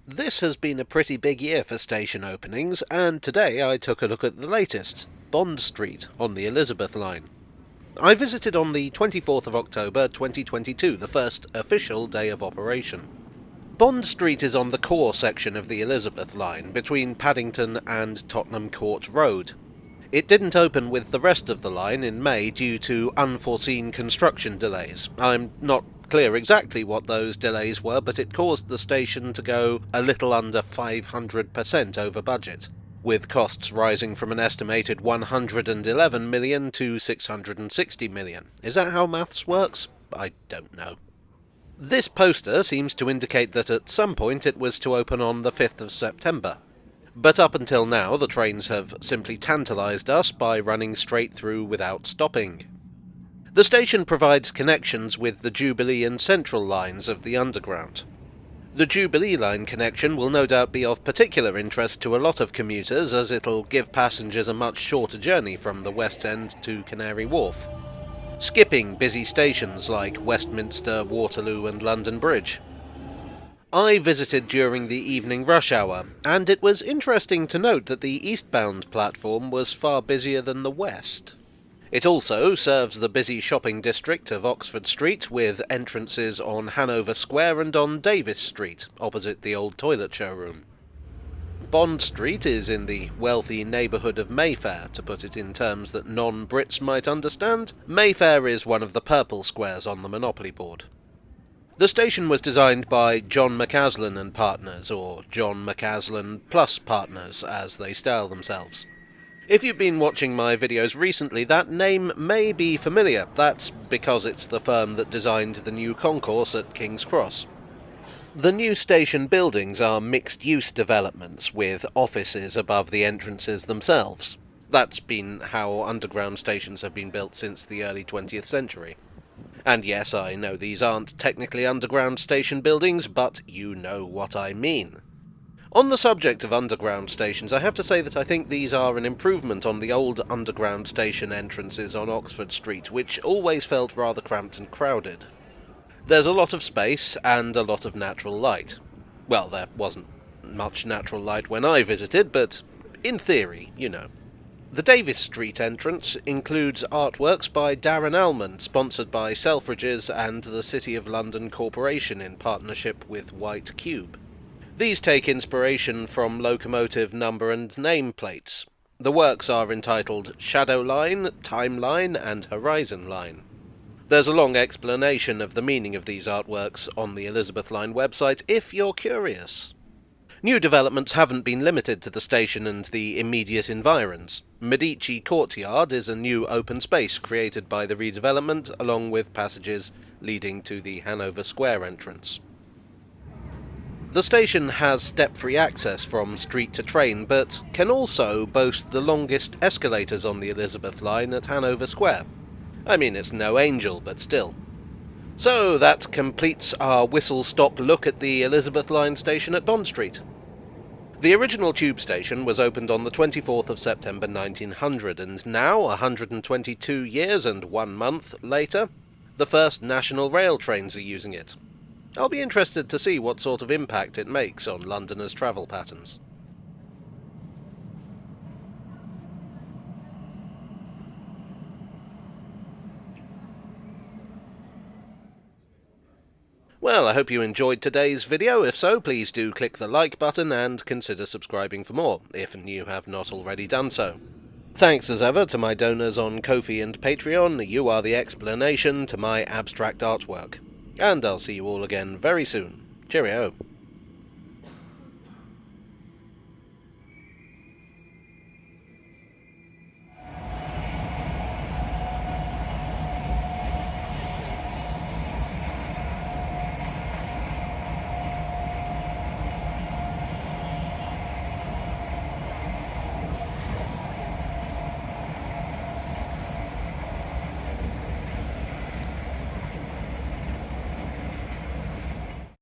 This has been a pretty big year for station openings, and today I took a look at the latest, Bond Street on the Elizabeth line. I visited on the 24th of October 2022, the first official day of operation. Bond Street is on the core section of the Elizabeth line, between Paddington and Tottenham Court Road. It didn't open with the rest of the line in May due to unforeseen construction delays. I'm not clear exactly what those delays were, but it caused the station to go a little under 500% over budget, with costs rising from an estimated 111 million to 660 million. Is that how maths works? I don't know. This poster seems to indicate that at some point it was to open on the 5th of September. But up until now, the trains have simply tantalised us by running straight through without stopping. The station provides connections with the Jubilee and Central lines of the Underground. The Jubilee line connection will no doubt be of particular interest to a lot of commuters, as it'll give passengers a much shorter journey from the West End to Canary Wharf, skipping busy stations like Westminster, Waterloo and London Bridge. I visited during the evening rush hour, and it was interesting to note that the eastbound platform was far busier than the west. It also serves the busy shopping district of Oxford Street, with entrances on Hanover Square and on Davis Street, opposite the old toilet showroom. Bond Street is in the wealthy neighbourhood of Mayfair. To put it in terms that non-Brits might understand, Mayfair is one of the purple squares on the Monopoly board. The station was designed by John McAslan and Partners, or John McAslan Plus Partners, as they style themselves. If you've been watching my videos recently, that name may be familiar. That's because it's the firm that designed the new concourse at King's Cross. The new station buildings are mixed-use developments, with offices above the entrances themselves. That's been how underground stations have been built since the early 20th century. And yes, I know these aren't technically underground station buildings, but you know what I mean. On the subject of underground stations, I have to say that I think these are an improvement on the old underground station entrances on Oxford Street, which always felt rather cramped and crowded. There's a lot of space and a lot of natural light. Well, there wasn't much natural light when I visited, but in theory, you know. The Davis Street entrance includes artworks by Darren Allman, sponsored by Selfridges and the City of London Corporation in partnership with White Cube. These take inspiration from locomotive number and name plates. The works are entitled Shadow Line, Timeline and Horizon Line. There's a long explanation of the meaning of these artworks on the Elizabeth Line website if you're curious. New developments haven't been limited to the station and the immediate environs. Medici Courtyard is a new open space created by the redevelopment, along with passages leading to the Hanover Square entrance. The station has step-free access from street to train, but can also boast the longest escalators on the Elizabeth line at Hanover Square. I mean, it's no angel, but still. So that completes our whistle-stop look at the Elizabeth line station at Bond Street. The original tube station was opened on the 24th of September 1900, and now, 122 years and 1 month later, the first national rail trains are using it. I'll be interested to see what sort of impact it makes on Londoners' travel patterns. Well, I hope you enjoyed today's video. If so, please do click the like button and consider subscribing for more, if you have not already done so. Thanks as ever to my donors on Ko-fi and Patreon. You are the explanation to my abstract artwork. And I'll see you all again very soon. Cheerio.